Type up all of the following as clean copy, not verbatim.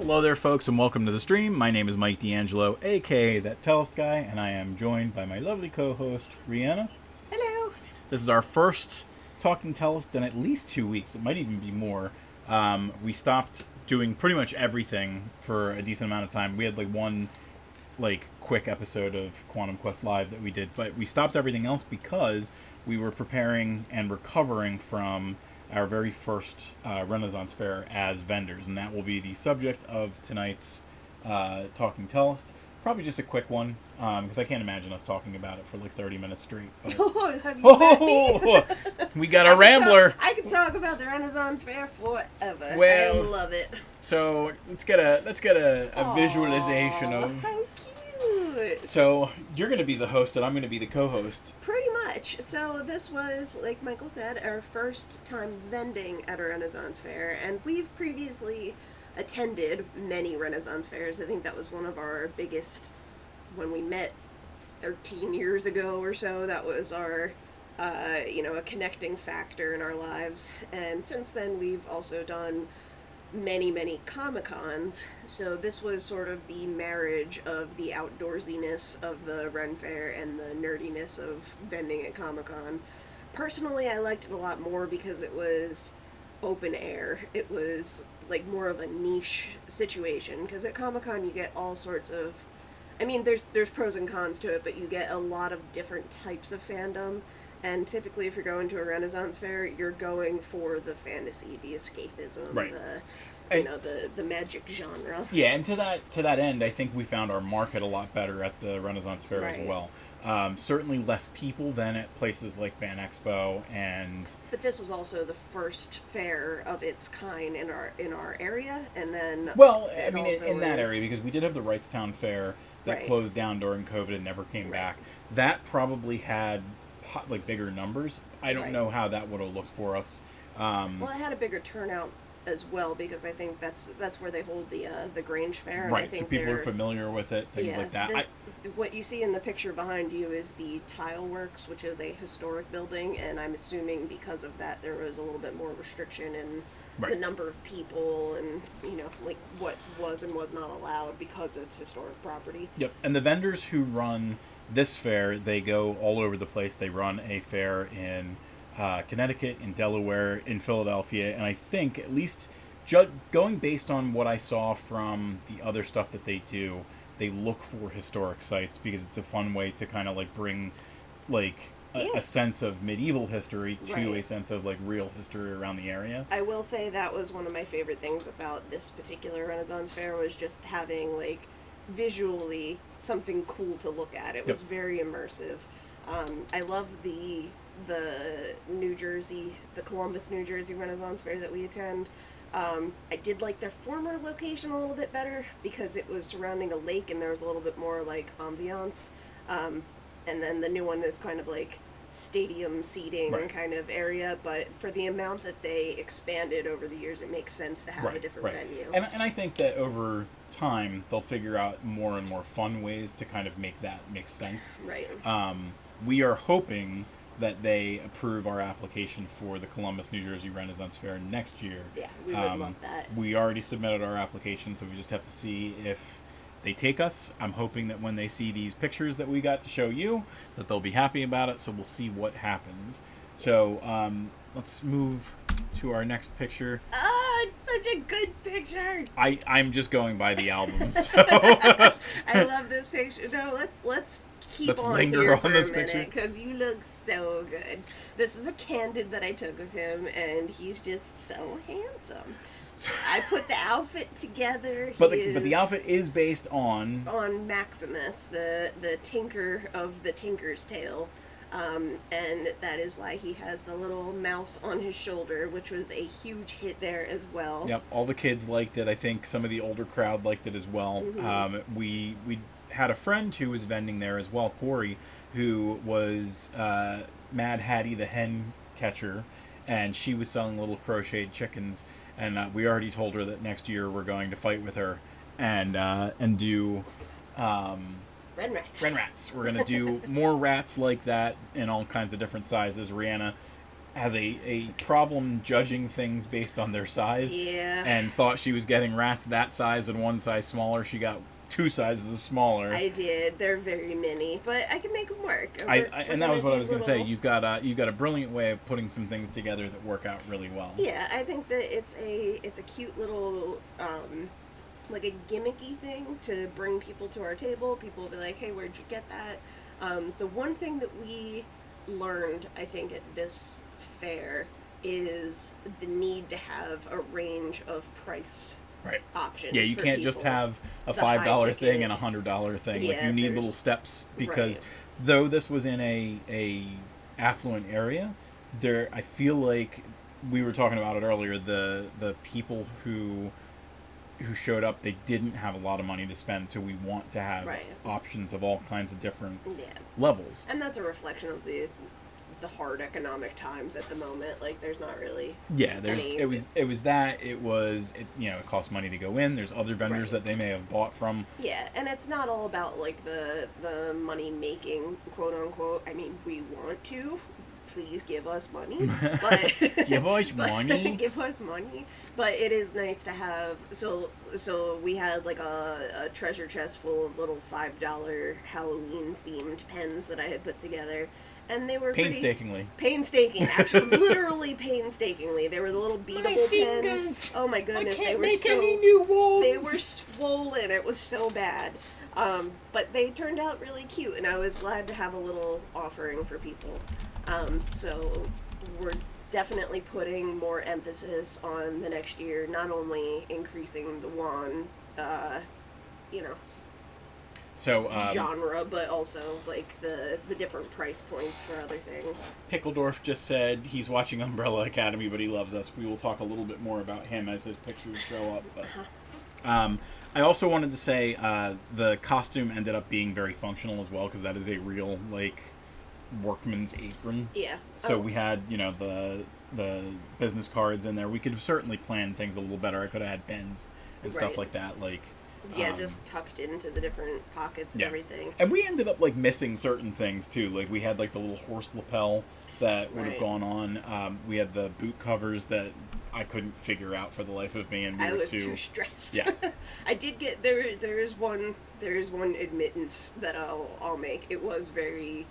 Hello there, folks, and welcome to the stream. My name is Mike D'Angelo, aka that Tellest guy, and I am joined by my lovely co-host, Rihanna. Hello. This is our first Talking Tellest in at least 2 weeks. It might even be more. We stopped doing pretty much everything for a decent amount of time. We had one quick episode of Quantum Quest Live that we did, but we stopped everything else because we were preparing and recovering from our very first Renaissance Fair as vendors, and that will be the subject of tonight's Talking Tellest. Probably just a quick one, because I can't imagine us talking about it for 30 minutes straight. But... Oh, have you met me? We got a rambler. I could talk about the Renaissance Fair forever. Well, I love it. So let's get a visualization of. How cute. So you're going to be the host, and I'm going to be the co-host. Pretty much. So this was, like Michael said, our first time vending at a Renaissance Fair, and we've previously attended many Renaissance Fairs. I think that was one of our biggest when we met 13 years ago or so. That was our, a connecting factor in our lives. And since then, we've also done many Comic-Cons. So this was sort of the marriage of the outdoorsiness of the Ren Faire and the nerdiness of vending at Comic-Con. Personally, I liked it a lot more because it was open air. It was more of a niche situation, because at Comic-Con you get all sorts of, there's pros and cons to it, but you get a lot of different types of fandom. And typically, if you're going to a Renaissance Fair, you're going for the fantasy, the escapism, right. the magic genre. Yeah, and to that end, I think we found our market a lot better at the Renaissance Fair as well. Certainly less people than at places like Fan Expo and. But this was also the first fair of its kind in our area, and then. Well, in that area, because we did have the Wrightstown Fair that closed down during COVID and never came back. That probably had bigger numbers. I don't know how that would have looked for us. Well, it had a bigger turnout as well, because I think that's where they hold the Grange Fair. And right, I think so people are familiar with it, things like that. What you see in the picture behind you is the Tile Works, which is a historic building, and I'm assuming because of that there was a little bit more restriction in the number of people and, what was and was not allowed because it's historic property. Yep, and the vendors who run this fair, they go all over the place. They run a fair in Connecticut, in Delaware, in Philadelphia, and I think, at least going based on what I saw from the other stuff that they do, they look for historic sites because it's a fun way to kind of bring a sense of medieval history to a sense of real history around the area. I will say that was one of my favorite things about this particular Renaissance Fair, was just having visually something cool to look at. It was very immersive. I love the Columbus, New Jersey Renaissance Fair that we attend. I did like their former location a little bit better because it was surrounding a lake and there was a little bit more ambiance. And then the new one is kind of stadium seating kind of area, but for the amount that they expanded over the years, it makes sense to have a different venue. And I think that over time they'll figure out more and more fun ways to kind of make that make sense. Right. We are hoping that they approve our application for the Columbus, New Jersey Renaissance Fair next year. Yeah, we would love that. We already submitted our application, so we just have to see if they take us. I'm hoping that when they see these pictures that we got to show you, that they'll be happy about it, so we'll see what happens. So let's move to our next picture. Oh, it's such a good picture. I'm just going by the album. So. I love this picture. No, let's keep on linger here on for this a minute, picture, because you look so good. This is a candid that I took of him, and he's just so handsome. I put the outfit together. But the outfit is based on Maximus, the tinker of the Tinker's Tale. And that is why he has the little mouse on his shoulder, which was a huge hit there as well. Yep, all the kids liked it. I think some of the older crowd liked it as well. Mm-hmm. We had a friend who was vending there as well, Corey, who was Mad Hattie the hen catcher, and she was selling little crocheted chickens. And we already told her that next year we're going to fight with her and do Ren Rats. Ren Rats. We're going to do more rats like that in all kinds of different sizes. Rihanna has a problem judging things based on their size. Yeah. And thought she was getting rats that size and one size smaller. She got two sizes smaller. I did. They're very mini, but I can make them work. And that was what I was going to say. You've got a brilliant way of putting some things together that work out really well. Yeah, I think that it's a cute little like a gimmicky thing to bring people to our table. People will be like, "Hey, where'd you get that?" The one thing that we learned, I think, at this fair is the need to have a range of price options. Yeah, you can't just have a $5 thing and a $100 thing. Yeah, like you need little steps because though this was in a affluent area, I feel like we were talking about it earlier. The people who showed up, they didn't have a lot of money to spend, so we want to have options of all kinds of different levels. And that's a reflection of the hard economic times at the moment. Like, there's not really it costs money to go in. There's other vendors that they may have bought from. Yeah, and it's not all about like the money making, quote unquote. I mean, we want to. Please give us money. But give us money. Give us money. But it is nice to have. So we had like a treasure chest full of little $5 Halloween themed pens that I had put together. And they were painstakingly. Actually, literally painstakingly. They were the little beatable pens. Oh my goodness, I can't make any new ones. They were swollen. It was so bad. But they turned out really cute, and I was glad to have a little offering for people. So we're definitely putting more emphasis on the next year, not only increasing the wand, genre, but also like the different price points for other things. Pickledorf just said he's watching Umbrella Academy, but he loves us. We will talk a little bit more about him as his pictures show up. But, I also wanted to say the costume ended up being very functional as well, because that is a real workman's apron. Yeah. So we had the business cards in there. We could have certainly planned things a little better. I could have had pens and stuff like that. Just tucked into the different pockets and everything. And we ended up missing certain things too. Like we had the little horse lapel that would have gone on. We had the boot covers that I couldn't figure out for the life of me, and I was too stressed. Yeah. I did get there is one admittance that I'll make. It was very,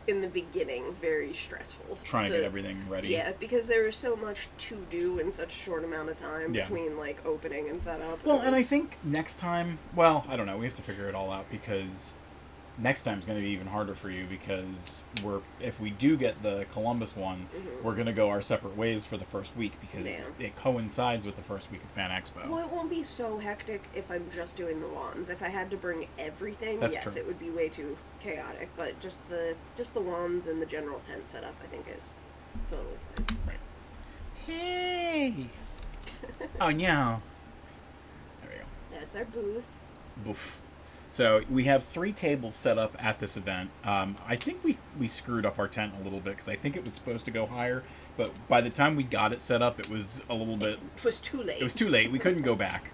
in the beginning, very stressful. Trying to get everything ready. Yeah, because there was so much to do in such a short amount of time between opening and setup. Well, and I think next time, I don't know, we have to figure it all out, because next time is going to be even harder for you, because if we do get the Columbus one, we're going to go our separate ways for the first week, because it coincides with the first week of Fan Expo. Well, it won't be so hectic if I'm just doing the wands. If I had to bring everything, That's yes, true. It would be way too chaotic. But just the wands and the general tent setup, I think, is totally fine. Right. Hey! Oh, no. There we go. That's our booth. Boof. So we have 3 tables set up at this event. I think we screwed up our tent a little bit, because I think it was supposed to go higher, but by the time we got it set up, it was a little bit... It was too late. It was too late. We couldn't go back.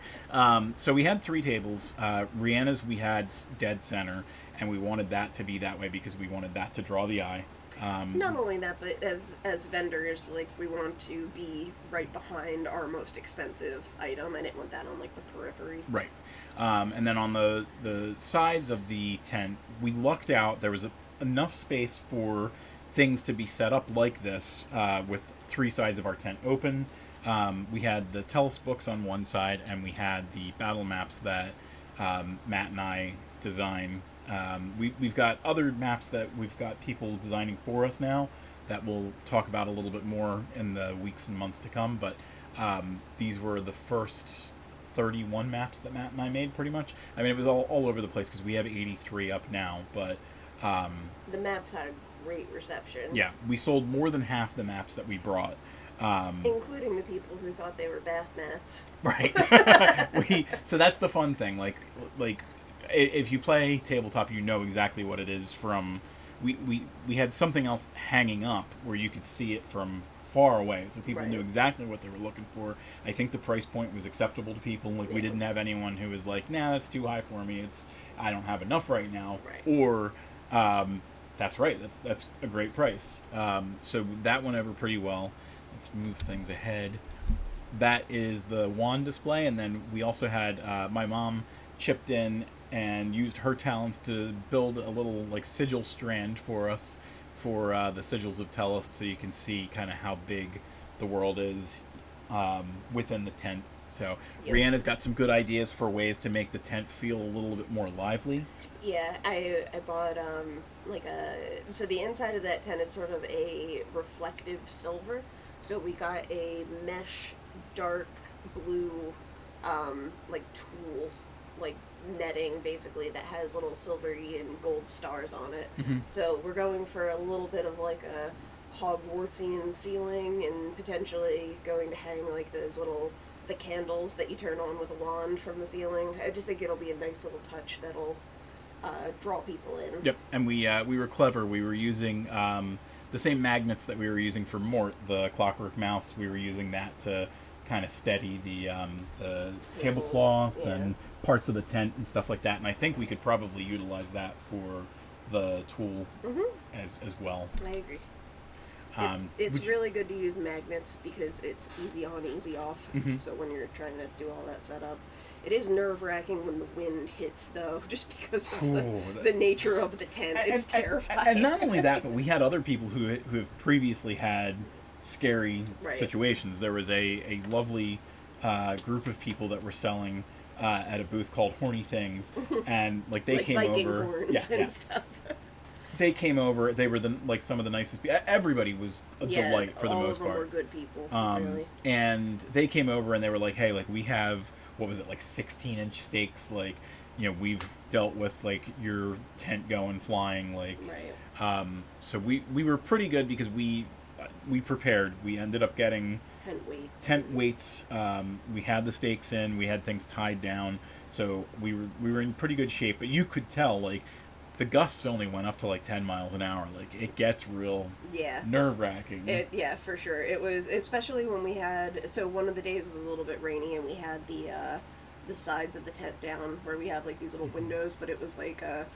So we had 3 tables. Rihanna's we had dead center, and we wanted that to be that way because we wanted that to draw the eye. Not only that, but as vendors, we want to be right behind our most expensive item. I didn't want that on the periphery. Right. And then on the sides of the tent, we lucked out. There was enough space for things to be set up like this, with 3 sides of our tent open. We had the Tellest books on one side, and we had the battle maps that Matt and I designed. We've got other maps that we've got people designing for us now that we'll talk about a little bit more in the weeks and months to come. But these were the first 31 maps that Matt and I made, pretty much. I mean, it was all over the place, because we have 83 up now, but... the maps had a great reception. Yeah, we sold more than half the maps that we brought. Including the people who thought they were bath mats. Right. So that's the fun thing. If you play tabletop, you know exactly what it is from... We had something else hanging up where you could see it from far away, so people knew exactly what they were looking for. I think the price point was acceptable to people. We didn't have anyone who was like, nah, that's too high for me. I don't have enough right now. Right. Or That's right. That's a great price. So that went over pretty well. Let's move things ahead. That is the wand display, and then we also had my mom chipped in and used her talents to build a little like sigil strand for us for the sigils of Tellest, so you can see kind of how big the world is within the tent. So Yep. Rihanna's got some good ideas for ways to make the tent feel a little bit more lively. Yeah, I bought like a so the inside of that tent is sort of a reflective silver. So we got a mesh dark blue like tulle like netting basically that has little silvery and gold stars on it. Mm-hmm. So we're going for a little bit of like a Hogwartsian ceiling and potentially going to hang like those little the candles that you turn on with a wand from the ceiling. I just think it'll be a nice little touch that'll draw people in. Yep, and we were clever. We were using the same magnets that we were using for Mort, the Clockwork Mouse. We were using that to kind of steady the tablecloths yeah. and parts of the tent and stuff like that. And I think we could probably utilize that for the tool as well. I agree. It's really good to use magnets because it's easy on, easy off. So when you're trying to do all that setup, it is nerve-wracking when the wind hits, though, just because of the nature of the tent. It's terrifying. And not only that, but we had other people who have previously had scary situations. There was a lovely group of people that were selling at a booth called Horny Things, and like they like came Viking over, horns and stuff. They came over. They were some of the nicest people. Everybody was a delight for the most part. All of them were good people, really. And they came over and they were like, "Hey, like we have what was it like 16-inch stakes? Like, you know, we've dealt with like your tent going flying. Like, so we were pretty good because we prepared. We ended up getting tent weights. We had the stakes in. We had things tied down. So we were in pretty good shape. But you could tell like." The gusts only went up to like 10 miles an hour. Like it gets real nerve-wracking. Yeah, for sure. It was, especially when we had, so one of the days was a little bit rainy and we had the sides of the tent down where we have like these little windows, but it was like a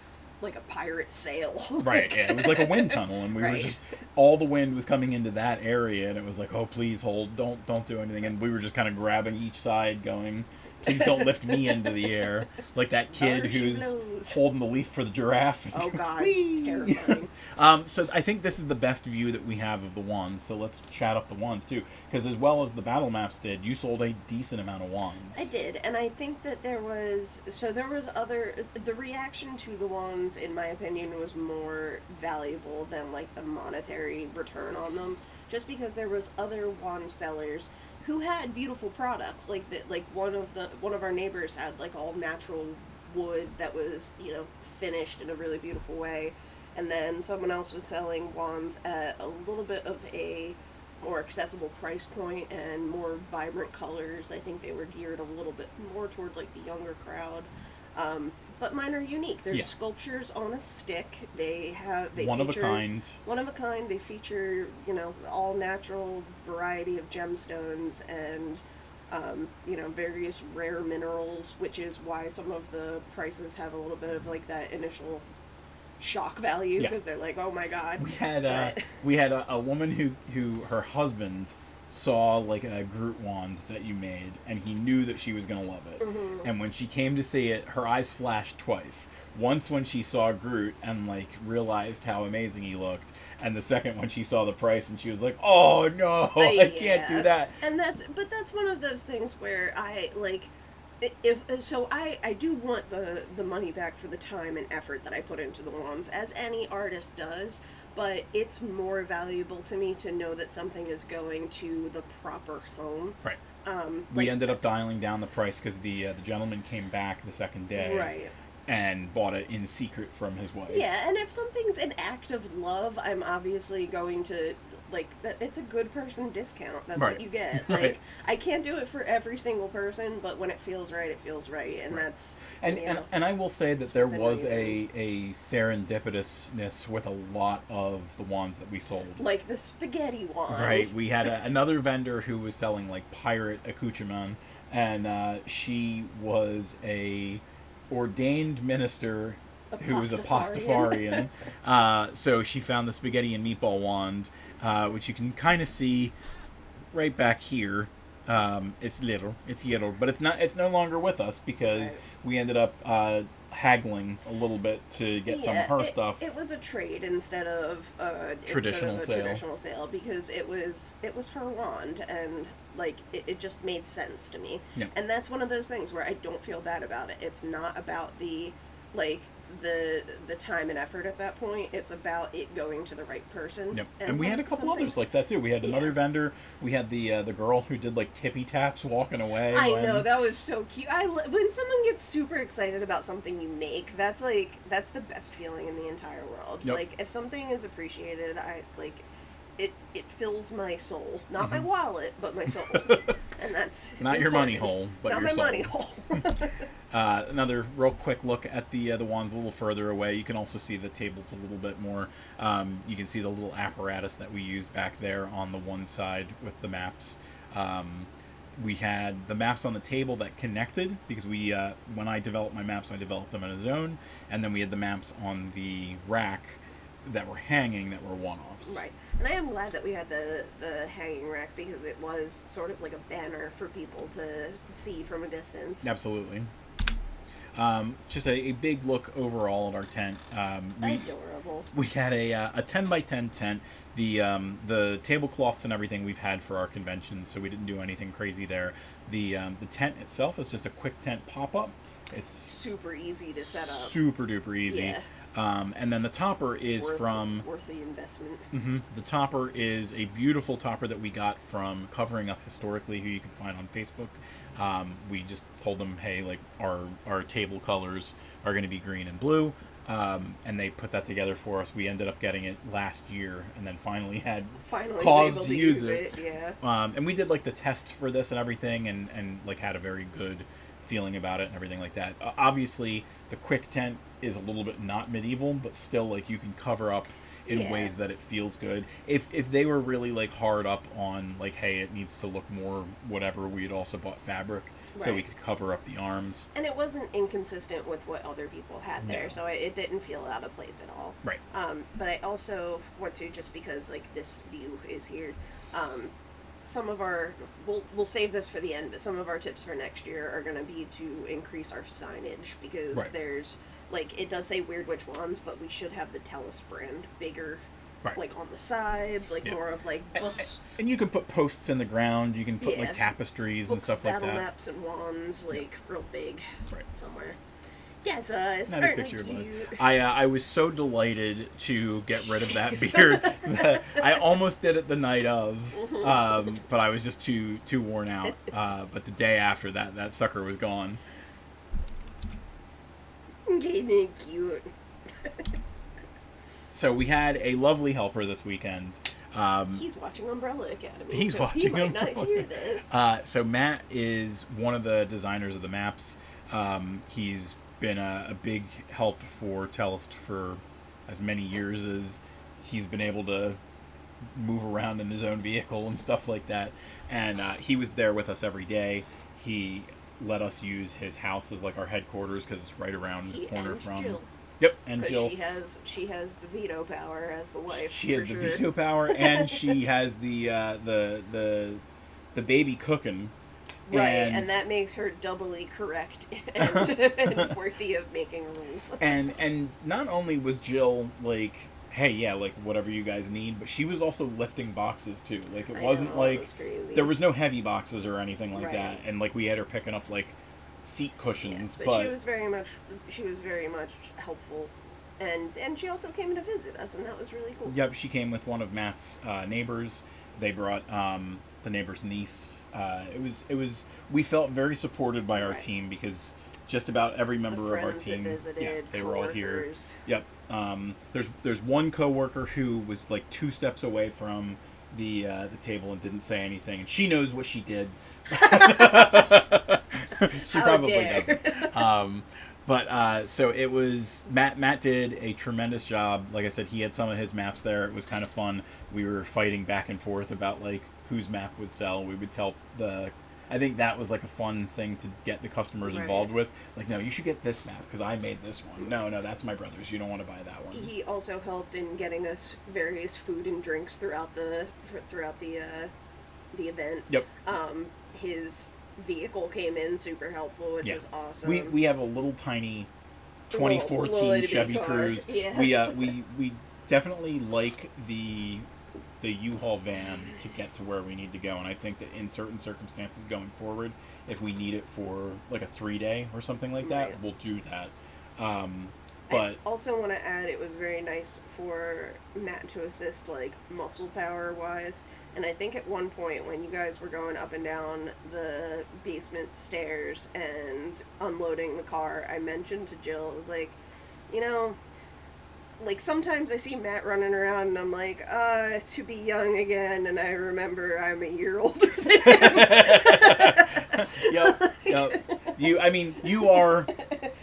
pirate sail. Right, yeah. It was like a wind tunnel and we were just, all the wind was coming into that area and it was like, oh, please hold, don't do anything. And we were just kind of grabbing each side going, please don't lift me into the air. Like that kid who's holding the leaf for the giraffe. Oh, God. Terrifying. So I think this is the best view that we have of the wands. So let's chat up the wands, too. Because as well as the battle maps did, you sold a decent amount of wands. I did. And I think that the reaction to the wands, in my opinion, was more valuable than, like, the monetary return on them. Just because there was other wand sellers who had beautiful products, like one of our neighbors had like all natural wood that was, you know, finished in a really beautiful way, and then someone else was selling wands at a little bit of a more accessible price point and more vibrant colors. I think they were geared a little bit more towards like the younger crowd. But mine are unique. They're sculptures on a stick. They one of a kind. One of a kind. They feature, you know, all natural variety of gemstones and, you know, various rare minerals, which is why some of the prices have a little bit of like that initial shock value because they're like, oh my God. We had a woman who her husband saw like a Groot wand that you made and he knew that she was going to love it. And when she came to see it, her eyes flashed twice. Once when she saw Groot and like realized how amazing he looked, and the second when she saw the price and she was like, oh no, I can't do that. And that's one of those things where I like I do want the money back for the time and effort that I put into the wands, as any artist does, but it's more valuable to me to know that something is going to the proper home. Right. We ended up dialing down the price because the gentleman came back the second day and bought it in secret from his wife. Yeah, and if something's an act of love, I'm obviously going to like that. It's a good person discount. That's what you get. Like I can't do it for every single person, but when it feels right, it feels right, and that's and I will say that there was a serendipitousness with a lot of the wands that we sold, like the spaghetti wand. Right, we had another vendor who was selling like pirate accoutrement, and she was a ordained minister who was a Pastafarian. Pastafarian. So she found the spaghetti and meatball wand, which you can kind of see right back here. It's little, but it's not. It's no longer with us because Right. we ended up haggling a little bit to get some of her stuff. It was a trade instead of Traditional sale. traditional sale because it was her wand and like it just made sense to me. Yeah. And that's one of those things where I don't feel bad about it. It's not about the like the time and effort at that point. It's about it going to the right person. Yep. And we had a couple others like that too. We had another vendor. We had the girl who did like tippy taps walking away. I know, that was so cute. When someone gets super excited about something you make, that's the best feeling in the entire world. Yep. Like if something is appreciated, it fills my soul, not my wallet, but my soul, and that's not your money hole, but not your my soul. money hole. Another real quick look at the wands a little further away. You can also see the tables a little bit more. You can see the little apparatus that we used back there on the one side with the maps. We had the maps on the table that connected because when I developed my maps, I developed them in a zone, and then we had the maps on the rack that were hanging that were one-offs. Right. And I am glad that we had the hanging rack because it was sort of like a banner for people to see from a distance. Absolutely. Just a big look overall at our tent. Adorable. We had a 10 by 10 tent. The tablecloths and everything we've had for our conventions, so we didn't do anything crazy there. The tent itself is just a quick tent pop-up. It's super easy to set up. Super duper easy. Yeah. And then the topper is worth the investment. The topper is a beautiful topper that we got from Covering Up Historically, who you can find on Facebook. We just told them, hey, like our table colors are going to be green and blue, and they put that together for us. We ended up getting it last year, and then finally cause able to use it. Yeah. And we did like the test for this and everything, and like had a very good feeling about it and everything like that. Obviously, the quick tent is a little bit not medieval, but still like you can cover up in ways that it feels good. If they were really like hard up on like, hey, it needs to look more whatever, we'd also bought fabric so we could cover up the arms. And it wasn't inconsistent with what other people had there, No. so it didn't feel out of place at all. Right. But I also want to, just because like this view is here, some of our we'll save this for the end, but some of our tips for next year are going to be to increase our signage because there's like it does say Weird Witch wands, but we should have the Tellest brand bigger, like on the sides, like more of like books. And you can put posts in the ground. You can put like tapestries books, and stuff like that. Battle maps and wands, like real big, somewhere. Yes, Not a picture of us. I was so delighted to get rid of that beard that I almost did it the night of, but I was just too worn out. But the day after that sucker was gone. Getting cute. So we had a lovely helper this weekend. He's watching Umbrella Academy. He might not hear this. So Matt is one of the designers of the maps. He's been a big help for Tellest for as many years as he's been able to move around in his own vehicle and stuff like that. And he was there with us every day. He let us use his house as like our headquarters because it's right around the corner from Jill. Yep, and Jill. She has the veto power as the wife. She has the veto power, and she has the baby cooking. Right, and that makes her doubly correct and worthy of making rules. And not only was Jill like, hey, yeah, like whatever you guys need, but she was also lifting boxes too. Like it wasn't like there was no heavy boxes or anything like that, and like we had her picking up like seat cushions. Yes, but she was very much helpful, and she also came to visit us, and that was really cool. Yep, she came with one of Matt's neighbors. They brought the neighbor's niece. It was we felt very supported by our team because just about every member of our team, they were all here. Yep. There's one coworker who was like 2 steps away from the table and didn't say anything, and she knows what she did. She probably doesn't. But so it was Matt did a tremendous job. Like I said, he had some of his maps there. It was kind of fun. We were fighting back and forth about like whose map would sell. We would tell the I think that was like a fun thing to get the customers involved with. Like, no, you should get this map because I made this one. No, that's my brother's. You don't want to buy that one. He also helped in getting us various food and drinks throughout the event. Yep. His vehicle came in super helpful, which was awesome. We have a little tiny 2014 Chevy Cruze. Yeah. We definitely like the U-Haul van to get to where we need to go, and I think that in certain circumstances going forward, if we need it for like a 3-day or something like that, we'll do that. But I also want to add, it was very nice for Matt to assist, like, muscle power wise. And I think at one point when you guys were going up and down the basement stairs and unloading the car, I mentioned to Jill, I was like, you know, like, sometimes I see Matt running around and I'm like, to be young again, and I remember I'm a year older than him. Yep.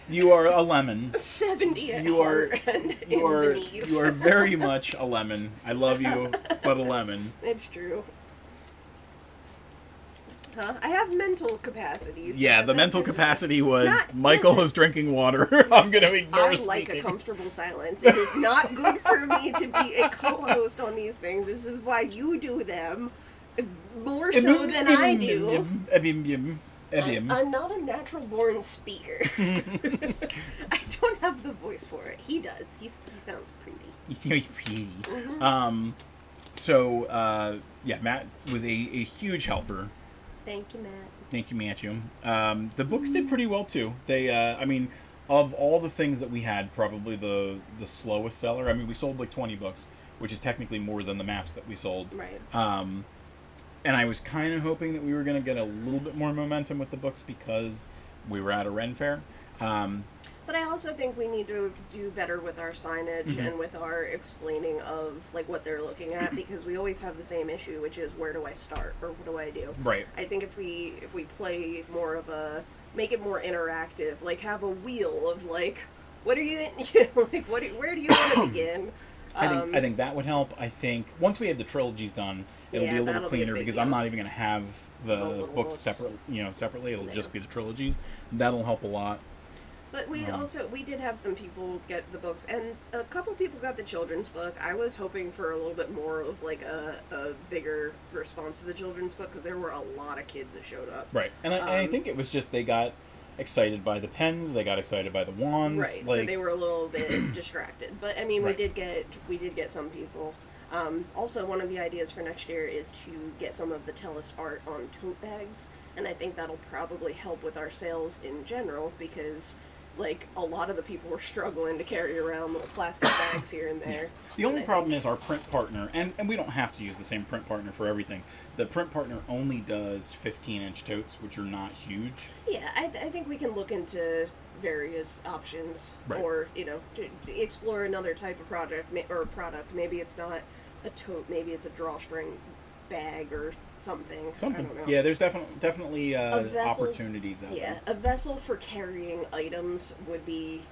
You are a lemon. 70 at heart and in the knees. You are very much a lemon. I love you, but a lemon. It's true. Huh? I have mental capacities. Yeah, the mental capacity was Michael is drinking water. I'm going to ignore speaking. I like a comfortable silence. It is not good for me to be a co-host on these things. This is why you do them more so than I do. I'm not a natural-born speaker. I don't have the voice for it. He does. He sounds pretty. He's very pretty. Mm-hmm. Matt was a huge helper. Thank you, Matt. Thank you, Matthew. The books did pretty well, too. They, of all the things that we had, probably the slowest seller. I mean, we sold like 20 books, which is technically more than the maps that we sold. Right. And I was kind of hoping that we were going to get a little bit more momentum with the books because we were at a Ren Faire. But I also think we need to do better with our signage and with our explaining of like what they're looking at, because we always have the same issue, which is where do I start or what do I do? Right. I think if we play more of make it more interactive, like have a wheel of like what are you like where do you want to begin? I think that would help. I think once we have the trilogies done, it'll be a little cleaner because I'm not even going to have the books separately. It'll just be the trilogies. That'll help a lot. But we did have some people get the books, and a couple people got the children's book. I was hoping for a little bit more of like a bigger response to the children's book because there were a lot of kids that showed up. Right, and I think it was just they got excited by the pens, they got excited by the wands. Right, so they were a little bit distracted. But I mean, we did get some people. Also, one of the ideas for next year is to get some of the Tellest art on tote bags, and I think that'll probably help with our sales in general because, like, a lot of the people were struggling to carry around little plastic bags here and there. The only problem is our print partner, and we don't have to use the same print partner for everything. The print partner only does 15-inch totes, which are not huge. Yeah, I think we can look into various options, or to explore another type of product. Maybe it's not a tote, maybe it's a drawstring bag or something. I don't know. Yeah, there's definitely opportunities out there. Yeah, a vessel for carrying items would be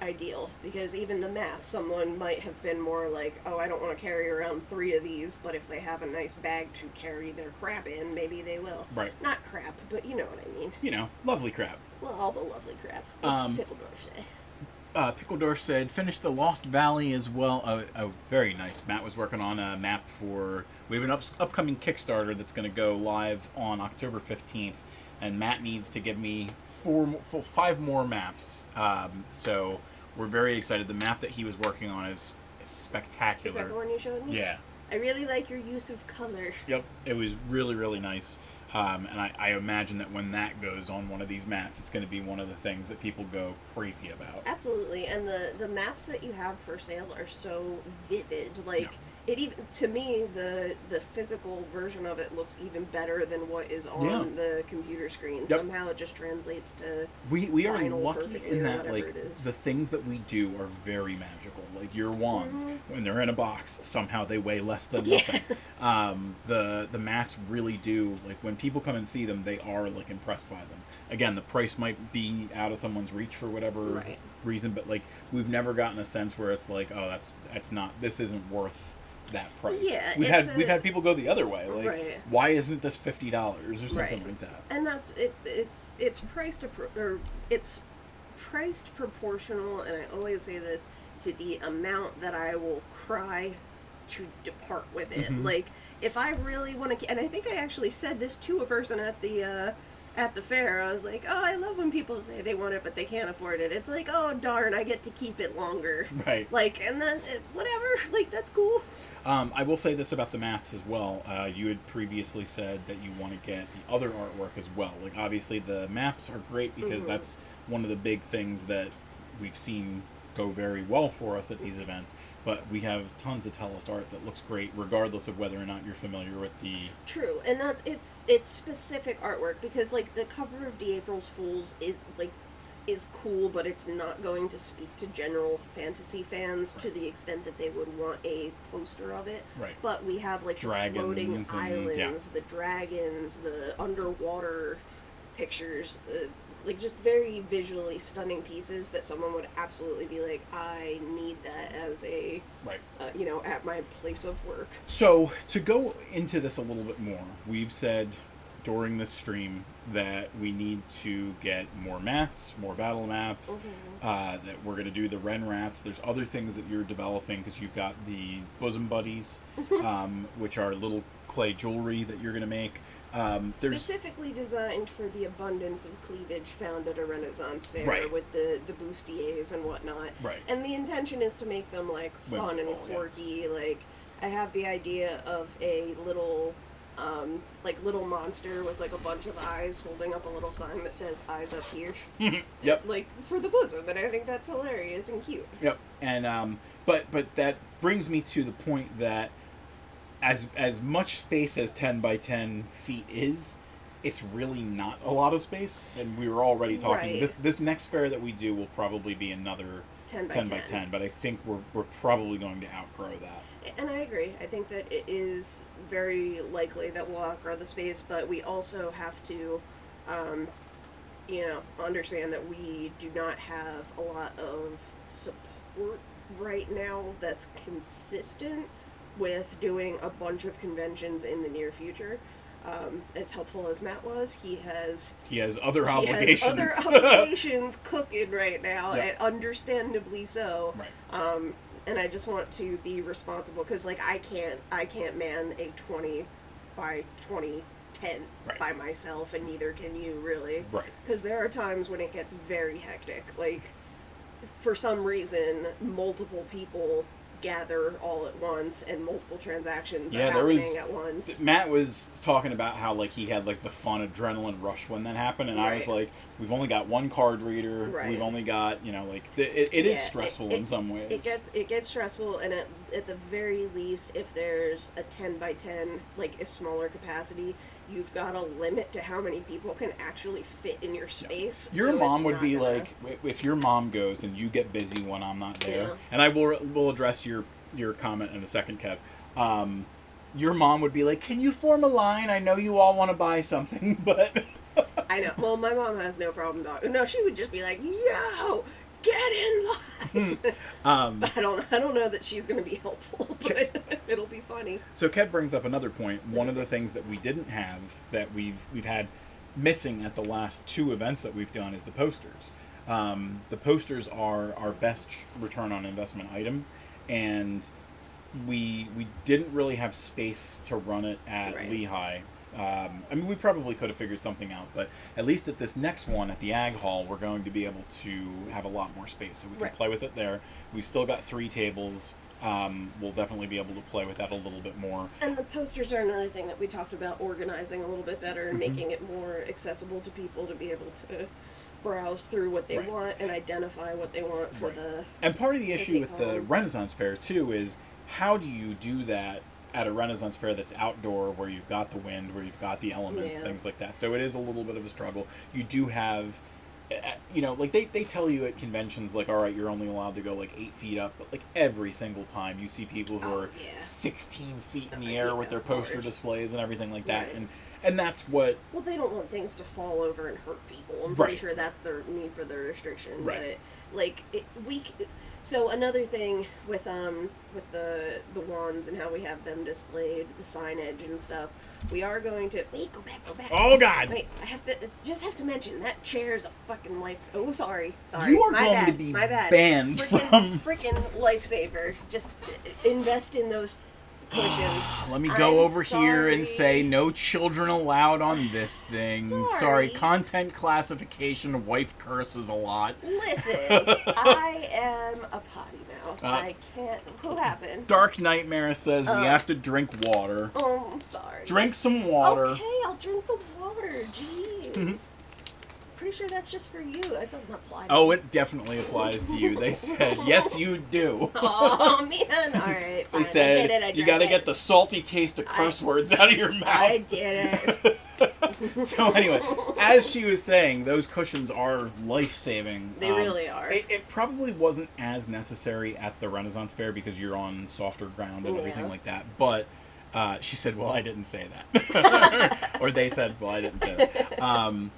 ideal, because even the map, someone might have been more like, oh, I don't want to carry around 3 of these, but if they have a nice bag to carry their crap in, maybe they will. Right. Not crap, but you know what I mean. Lovely crap. Well, all the lovely crap. Pickledorf say. Pickledorf said, finish the Lost Valley as well. Very nice. Matt was working on a map for... We have an upcoming Kickstarter that's going to go live on October 15th, and Matt needs to give me 5 more maps. So we're very excited. The map that he was working on is spectacular. Is that the one you showed me? Yeah. I really like your use of color. Yep. It was really, really nice. And I imagine that when that goes on one of these maps, it's going to be one of the things that people go crazy about. Absolutely. And the maps that you have for sale are so vivid. Like, it even, to me, the physical version of it looks even better than what is on the computer screen. Yep. Somehow it just translates to we are lucky in that, like, the things that we do are very magical. Like, your wands, when they're in a box, somehow they weigh less than nothing. The mats really do, like, when people come and see them, they are, like, impressed by them. Again, the price might be out of someone's reach for whatever reason, but, like, we've never gotten a sense where it's like, oh, that's not, this isn't worth that price. Yeah, We've had people go the other way. Like, right. why isn't this $50 or something Right. like that? And that's it. It's priced or it's priced proportional, and I always say this, to the amount that I will cry to depart with it. Mhm. Like, if I really want to, and I think I actually said this to a person at the fair. I was like, oh, I love when people say they want it but they can't afford it. It's like, oh darn, I get to keep it longer. Right. Like, and then whatever. Like, that's cool. I will say this about the mats as well. You had previously said that you want to get the other artwork as well. Like, obviously the maps are great because that's one of the big things that we've seen go very well for us at these events. But we have tons of Tellest art that looks great, regardless of whether or not you're familiar with the... True, and that it's specific artwork, because like the cover of The April's Fools is cool, but it's not going to speak to general fantasy fans to the extent that they would want a poster of it. Right. But we have like Dragons the floating and- islands, the dragons, the underwater pictures, like just very visually stunning pieces that someone would absolutely be like, I need that as a, Right. At my place of work. So, to go into this a little bit more, we've said during this stream that we need to get more mats, more battle maps, that we're going to do the Ren Rats. There's other things that you're developing because you've got the Bosom Buddies, which are little clay jewelry that you're going to make. There's Specifically designed for the abundance of cleavage found at a Renaissance fair, Right. with the bustiers and whatnot. Right. And the intention is to make them like fun and Whimsical, yeah. quirky. Like, I have the idea of a little little monster with like a bunch of eyes holding up a little sign that says "Eyes up here." Yep. Like, for the bosom, and I think that's hilarious and cute. Yep. And but that brings me to the point that as much space as 10 by 10 feet is, it's really not a lot of space. And we were already talking. Right. This next fair that we do will probably be another 10 by 10, but I think we're probably going to outgrow that. And I agree. I think that it is very likely that we'll outgrow the space, but we also have to, understand that we do not have a lot of support right now that's consistent with doing a bunch of conventions in the near future. As helpful as Matt was, he has other obligations. Has other obligations cooking right now, Yeah. and understandably so. Right. And I just want to be responsible, because like I can't man a 20 by 20 tent Right. by myself, and neither can you really. Right. Because there are times when it gets very hectic. Like, for some reason, multiple people gather all at once, and multiple transactions are happening at once. Matt was talking about how like he had like the fun adrenaline rush when that happened, and I was Right. like, we've only got one card reader, Right. we've only got it is Yeah, stressful in some ways. It gets stressful, and at the very least, if there's a 10 by 10, like a smaller capacity, you've got a limit to how many people can actually fit in your space. Your so mom it's would not be gonna- like, if your mom goes and you get busy when I'm not there, Yeah. and I will address your comment in a second, Kev. Your mom would be like, can you form a line? I know you all want to buy something, but I know. Well, my mom has no problem talking. No, she would just be like, "Yo, get in line." I don't know that she's going to be helpful, but it'll be funny. So Kev brings up another point. One of the things that we didn't have that we've had missing at the last two events that we've done is the posters. The posters are our best return on investment item, and we didn't really have space to run it at Right. Lehigh. We probably could have figured something out, but at least at this next one at the Ag Hall, we're going to be able to have a lot more space, so we can Right. play with it there. We've still got 3 tables. We'll definitely be able to play with that a little bit more. And the posters are another thing that we talked about organizing a little bit better and making it more accessible to people to be able to browse through what they Right. want and identify what they want for Right. the. And part of the issue take with the home. Renaissance Fair, too, is how do you do that at a Renaissance Fair that's outdoor, where you've got the wind, where you've got the elements, Yeah. things like that. So it is a little bit of a struggle. You do have, like they tell you at conventions, like, all right, you're only allowed to go like 8 feet up, but like every single time you see people who Oh, are yeah. 16 feet in the Yeah, air with their of poster course. displays and everything like that. Right. And that's what... Well, they don't want things to fall over and hurt people. I'm Right. pretty sure that's their need for the restriction. Right. But, like, so another thing with the wands and how we have them displayed, the signage and stuff, we are going to... Wait, go back. Oh, God! Wait, I have to mention, that chair is a fucking life... Oh, sorry. You are my going bad, to be my bad. banned from... Freaking lifesaver. Just invest in those cushions. Let me go I'm over here and say sorry. no children allowed on this thing. Sorry. Content classification, wife curses a lot. Listen, I am a potty mouth. I can't... Who happened? Dark Nightmare says we have to drink water. Oh, I'm sorry. Drink some water. Okay, I'll drink the water. Jeez. Pretty sure that's just for you. It doesn't apply to Oh, me. it definitely applies to you. They said, yes, you do. Oh, man. All right, fine. They said, I did it. you got to get the salty taste of curse words out of your mouth. I did it. So anyway, as she was saying, those cushions are life-saving. They really are. It probably wasn't as necessary at the Renaissance Fair because you're on softer ground and everything like that. But she said, well, I didn't say that. Or they said, well, I didn't say that.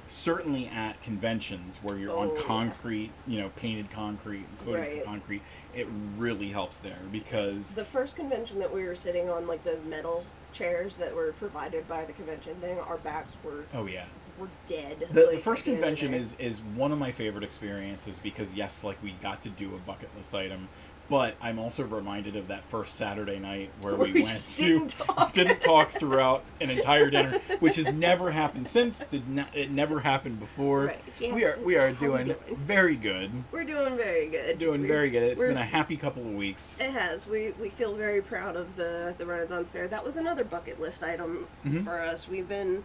Certainly at conventions where you're on concrete, painted concrete, coated concrete, it really helps there because the first convention that we were sitting on, like the metal chairs that were provided by the convention thing, our backs were were dead. The first convention is one of my favorite experiences because yes, like we got to do a bucket list item. But I'm also reminded of that first Saturday night where we went just to didn't talk throughout an entire dinner, which has never happened since. It never happened before. Right. Yeah, We are doing very good. We're doing very good. Very good. It's been a happy couple of weeks. It has. We feel very proud of the Renaissance Fair. That was another bucket list item for us. We've been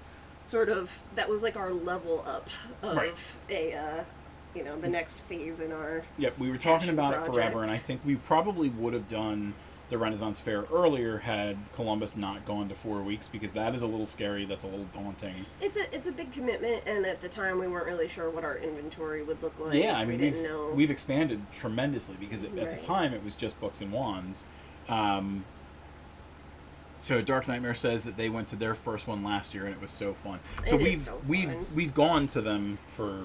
that was like our level up of the next phase in our Yep, we were talking about projects. it forever, and I think we probably would have done the Renaissance Fair earlier had Columbus not gone to 4 weeks, because that is a little scary, that's a little daunting. It's a big commitment, and at the time we weren't really sure what our inventory would look like. Yeah, I mean, we didn't know. we've expanded tremendously, because at the time it was just books and wands. So Dark Nightmare says that they went to their first one last year, and it was so fun. So we've gone to them for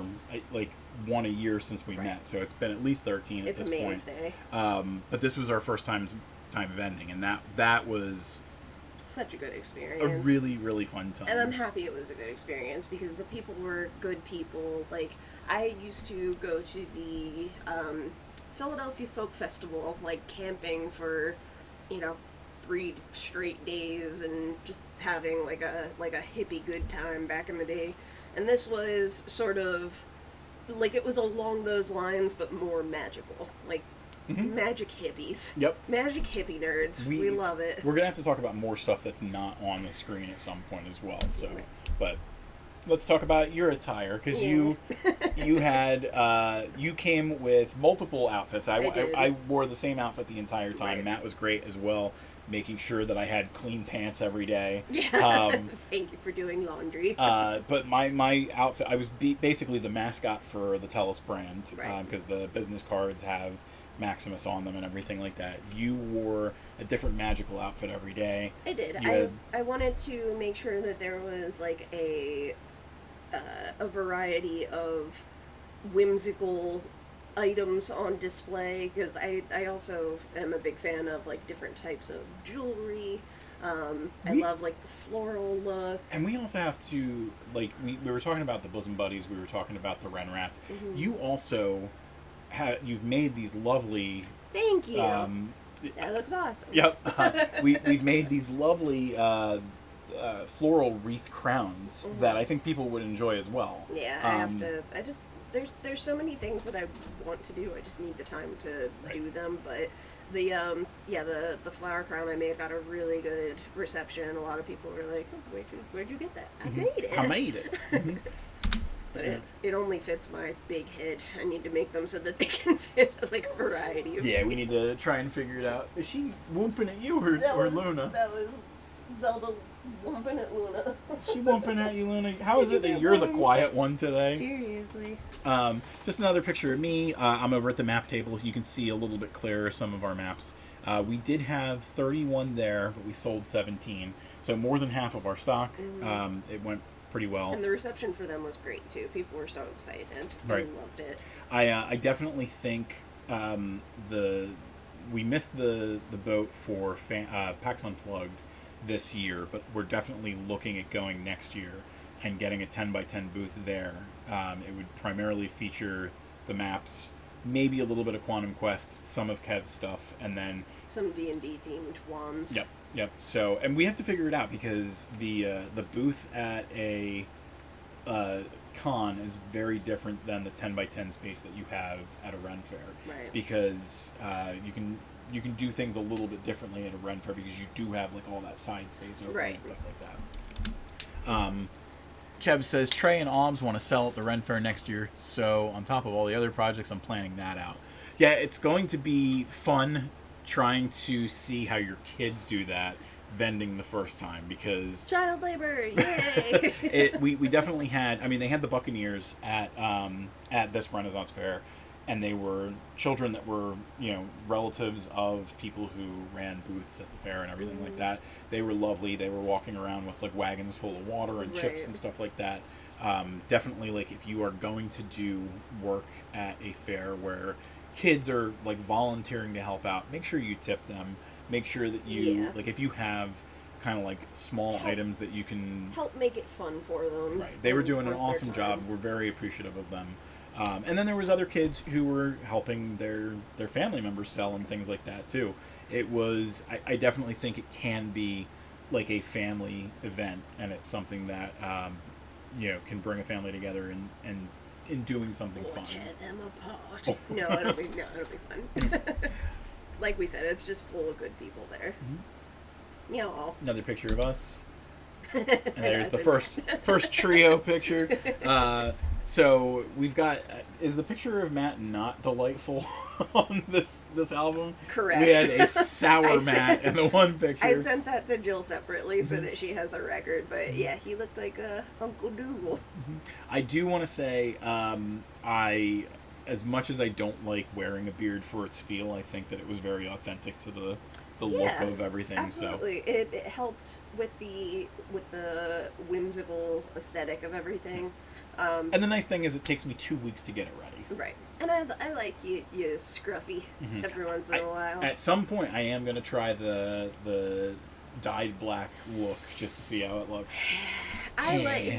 like one a year since we met, so it's been at least 13 at this mainstay. point. But this was our first time Vending, and that was such a good experience. A really, really fun time. And I'm happy it was a good experience because the people were good people. Like, I used to go to the Philadelphia Folk Festival, like camping for, 3 straight days and just having like a hippie good time back in the day. And this was sort of like, it was along those lines but more magical. Like magic hippies. Yep. Magic hippie nerds. We love it. We're gonna have to talk about more stuff that's not on the screen at some point as well. So, but let's talk about your attire, because you had you came with multiple outfits. I wore the same outfit the entire time. Right. Matt was great as well, making sure that I had clean pants every day. Yeah. Thank you for doing laundry. But my outfit, I was basically the mascot for the Tellest brand, because the business cards have Maximus on them and everything like that. You wore a different magical outfit every day. I did. I wanted to make sure that there was like a variety of whimsical items on display, because I also am a big fan of like different types of jewelry. I love like the floral look. And we also have to, like, we were talking about the Bosom Buddies, we were talking about the Ren Rats. You also you've made these lovely... Thank you. That looks awesome. Yep. We've made these lovely floral wreath crowns that I think people would enjoy as well. Yeah, I have to... There's so many things that I want to do. I just need the time to do them. But the flower crown I made got a really good reception. A lot of people were like, oh, where'd you get that? I made it. But it only fits my big head. I need to make them so that they can fit like a variety of we need to try and figure it out. Is she whooping at you or Luna? That was Zelda whooping at Luna. She whooping at you, Luna? How is it that you're the quiet one today? Seriously. Just another picture of me. I'm over at the map table. You can see a little bit clearer some of our maps. We did have 31 there, but we sold 17. So more than half of our stock. It went pretty well. And the reception for them was great too. People were so excited. They Right. loved it. I definitely think we missed the boat for PAX Unplugged this year, but we're definitely looking at going next year and getting a 10 by 10 booth there. It would primarily feature the maps, maybe a little bit of Quantum Quest, some of Kev's stuff, and then Some D&D themed wands. Yep. So, and we have to figure it out because the booth at a con is very different than the 10 by 10 space that you have at a Ren Fair. Right. Because you can do things a little bit differently at a Ren Fair because you do have like all that side space open Right. and stuff like that. Kev says Trey and Alms want to sell at the Ren Fair next year, so on top of all the other projects, I'm planning that out. Yeah, it's going to be fun trying to see how your kids do that vending the first time because Child labor, yay! we definitely had. I mean, they had the Buccaneers at this Renaissance Fair, and they were children that were relatives of people who ran booths at the fair and everything like that. They were lovely. They were walking around with like wagons full of water and chips and stuff like that. Definitely, like if you are going to do work at a fair where kids are like volunteering to help out, make sure you tip them. Make sure that you like if you have kind of like small items that you can help make it fun for them. Right. They were doing an awesome job. We're very appreciative of them. And then there was other kids who were helping their family members sell and things like that too. It was I definitely think it can be like a family event, and it's something that can bring a family together and in doing something fun. Tear them apart. No, it'll be fun. Like we said, it's just full of good people there. Mm-hmm. Another picture of us. And there's the first trio picture. So we've got. Is the picture of Matt not delightful on this album? Correct. We had a sour Matt in the one picture. I sent that to Jill separately so that she has a record. But yeah, he looked like Uncle Dougal. I do want to say, as much as I don't like wearing a beard for its feel, I think that it was very authentic to the look of everything. Absolutely. So it helped with the whimsical aesthetic of everything. And the nice thing is it takes me 2 weeks to get it ready. Right. And I like you scruffy every once in a while. At some point, I am going to try the dyed black look just to see how it looks.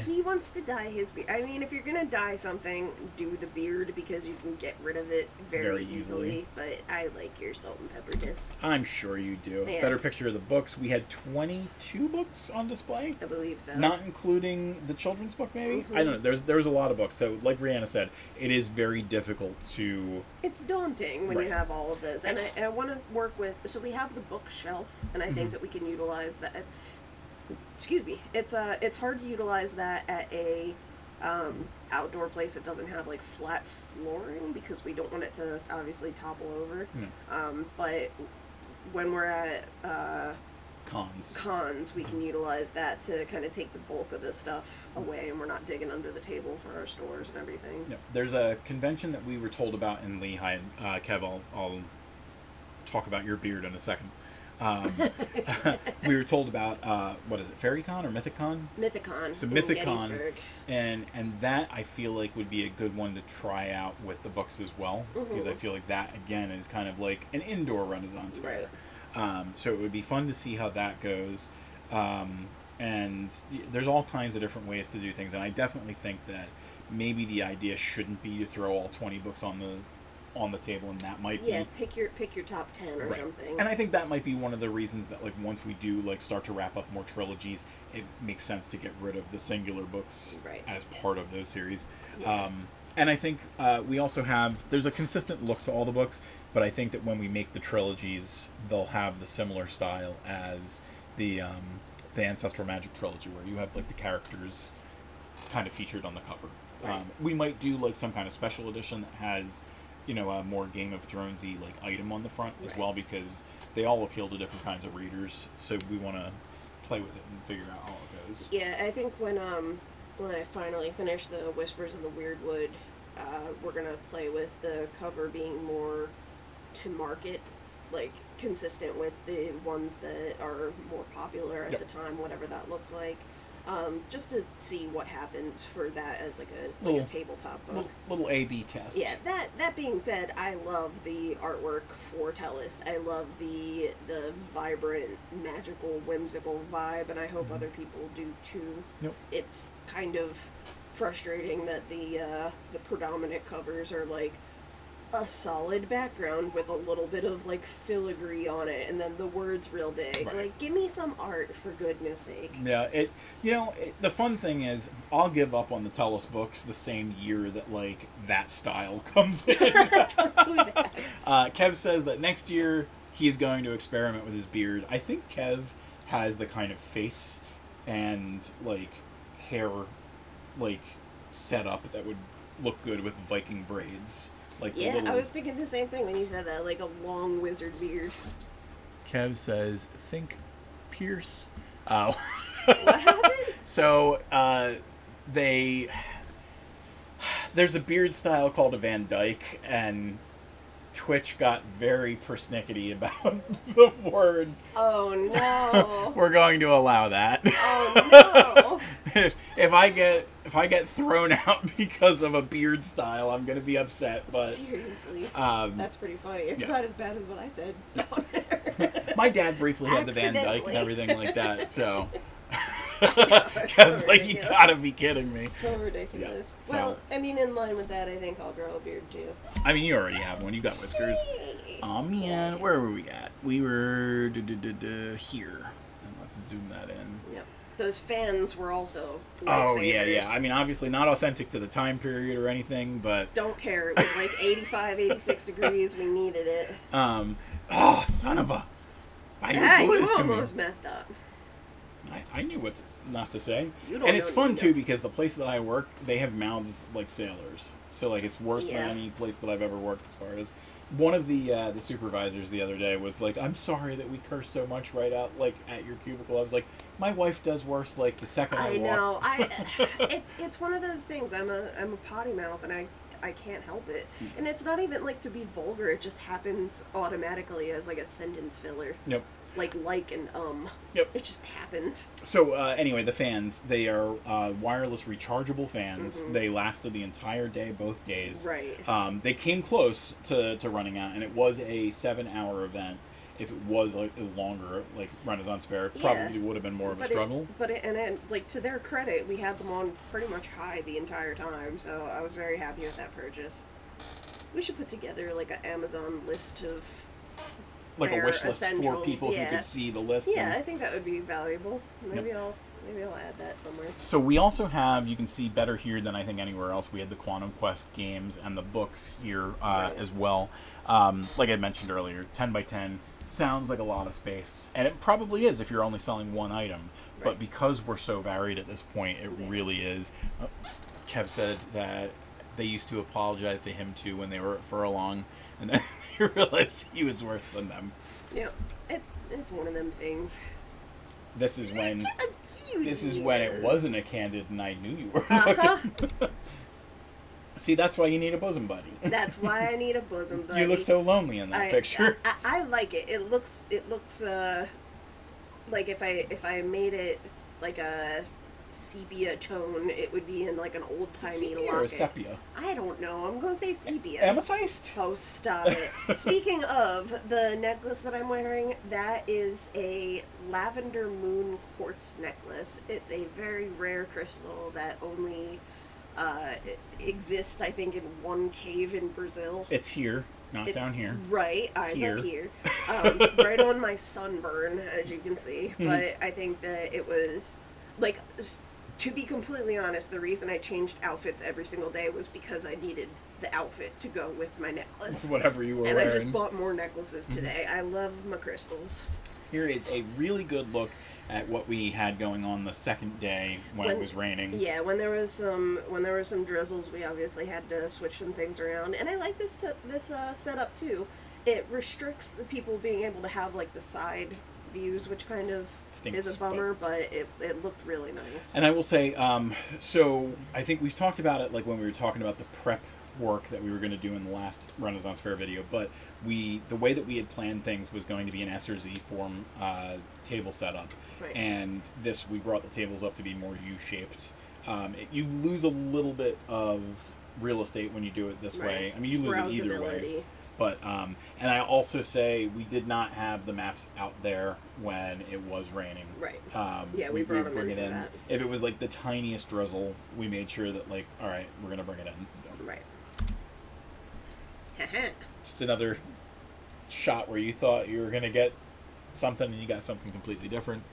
He wants to dye his beard. I mean, if you're gonna dye something, do the beard because you can get rid of it very easily. But I like your salt and pepper disc. I'm sure you do. Yeah. Better picture of the books. We had 22 books on display. I believe so. Not including the children's book, maybe? Mm-hmm. I don't know. There was a lot of books. So, like Rihanna said, it is very difficult to... It's daunting when you have all of this. And I want to work with... So we have the bookshelf, and I think that we can utilize that... Excuse me. It's hard to utilize that at a outdoor place that doesn't have like flat flooring because we don't want it to obviously topple over. But when we're at cons, we can utilize that to kind of take the bulk of this stuff away, and we're not digging under the table for our stores and everything. Yeah. There's a convention that we were told about in Lehigh. Kev, I'll talk about your beard in a second. We were told about what is it, FairyCon or MythicCon? MythicCon. So in MythicCon, Gettysburg. and that I feel like would be a good one to try out with the books as well, because I feel like that again is kind of like an indoor Renaissance fair. So it would be fun to see how that goes, and there's all kinds of different ways to do things, and I definitely think that maybe the idea shouldn't be to throw all 20 books on the table, and that might be pick your top 10 or something. And I think that might be one of the reasons that like once we do like start to wrap up more trilogies, it makes sense to get rid of the singular books as part of those series. And I think we also there's a consistent look to all the books, but I think that when we make the trilogies, they'll have the similar style as the Ancestral Magic trilogy, where you have like the characters kind of featured on the cover. We might do like some kind of special edition that has a more Game of Thronesy like item on the front as well, because they all appeal to different kinds of readers. So we want to play with it and figure out how it goes. Yeah, I think when I finally finish the Whispers of the Weirdwood, we're gonna play with the cover being more to market like consistent with the ones that are more popular at Yep. the time, whatever that looks like. Just to see what happens for that as like a Little- tabletop book. Little A/B test. Yeah, that being said, I love the artwork for Tellest. I love the vibrant, magical, whimsical vibe, and I hope other people do too. Yep. It's kind of frustrating that the predominant covers are like a solid background with a little bit of like filigree on it, and then the words real big. Right. Like, give me some art for goodness sake. Yeah, the fun thing is, I'll give up on the Tellest books the same year that, like, that style comes in. Don't do that. Kev says that next year he is going to experiment with his beard. I think Kev has the kind of face and, like, hair, like, setup that would look good with Viking braids. Like the Yeah, little... I was thinking the same thing when you said that, like a long wizard beard. Kev says, think Pierce. What happened? So, there's a beard style called a Van Dyke, and Twitch got very persnickety about the word. Oh no. We're going to allow that. Oh no. if I get thrown out because of a beard style, I'm going to be upset. But seriously, um, that's pretty funny. It's yeah. not as bad as what I said. my dad briefly had the Van Dyke and Accidentally. everything like that, so. That's Because, so like, you ridiculous. gotta be kidding me. So ridiculous. Yeah, so- Well, I mean, in line with that, I think I'll grow a beard too. I mean, you already have one. You got whiskers. Oh man, where were we at? We were here. And let's zoom that in. Yep. Those fans were also Oh yeah, lifesavers. yeah. I mean, obviously not authentic to the time period or anything, but Don't care. It was like 85, 86 degrees. We needed it. oh son of a! Why Ah, you you to me? almost messed up. I knew what not to say. You don't And it's know fun you too don't. because the place that I work, they have mouths like sailors. So like it's worse Yeah. than any place that I've ever worked as far as. One of the supervisors the other day was like, "I'm sorry that we curse so much right out like at your cubicle." I was like, "My wife does worse like the second I walk." I know. It's one of those things. I'm a potty mouth, and I can't help it. And it's not even like to be vulgar. It just happens automatically as like a sentence filler. Yep. Like and Yep. It just happens. So anyway, the fans, they are wireless rechargeable fans. Mhm. They lasted the entire day, both days. Right. They came close to running out, and it was a 7-hour event. If it was like a longer, like Renaissance Fair, it Yeah. probably would have been more of a But struggle. like to their credit, we had them on pretty much high the entire time, so I was very happy with that purchase. We should put together like an Amazon list of Like a fair wish list for essentials, people who yeah. could see the list. Yeah, and- I think that would be valuable. Maybe I'll add that somewhere. So we also have, you can see better here than I think anywhere else, we had the Quantum Quest games and the books here Right. as well. Like I mentioned earlier, 10 by 10 sounds like a lot of space. And it probably is if you're only selling one item. But Right. because we're so varied at this point, it really is. Kev said that they used to apologize to him too when they were at Furlong. And then he realized he was worse than them. Yeah, it's one of them things. This is when... How cute This is he when it is. wasn't a candid and I knew you were Uh-huh. looking. See, that's why you need a bosom buddy. That's why I need a bosom buddy. You look so lonely in that picture. I like it. It looks like if I made it like a sepia tone, it would be in like an old timey Sepia locket. or sepia? I don't know. I'm gonna say sepia. Amethyst? Oh, stop it. Speaking of, the necklace that I'm wearing, that is a lavender moon quartz necklace. It's a very rare crystal that only exists, I think, in one cave in Brazil. It's here, not down here. Right, eyes Here. up here. Right on my sunburn, as you can see. But I think that it was, like, to be completely honest, the reason I changed outfits every single day was because I needed the outfit to go with my necklace. Whatever you were And I wearing. just bought more necklaces today. I love my crystals. Here is a really good look at what we had going on the second day when it was raining. Yeah, when there was some drizzles, we obviously had to switch some things around. And I like this setup too. It restricts the people being able to have like the side views, which kind of Stinks, is a bummer, but it looked really nice. And I will say, so I think we've talked about it like when we were talking about the prep work that we were going to do in the last Renaissance Fair video, but the way that we had planned things was going to be an S or Z form table setup, Right. and we brought the tables up to be more U-shaped. You lose a little bit of real estate when you do it this way. I mean, you lose it either way. But and I also say we did not have the maps out there when it was raining. Right. Yeah, we brought them bring in it for in. that. If it was like the tiniest drizzle, we made sure that like, all right, we're gonna bring it in. So. Right. Just another shot where you thought you were gonna get something and you got something completely different.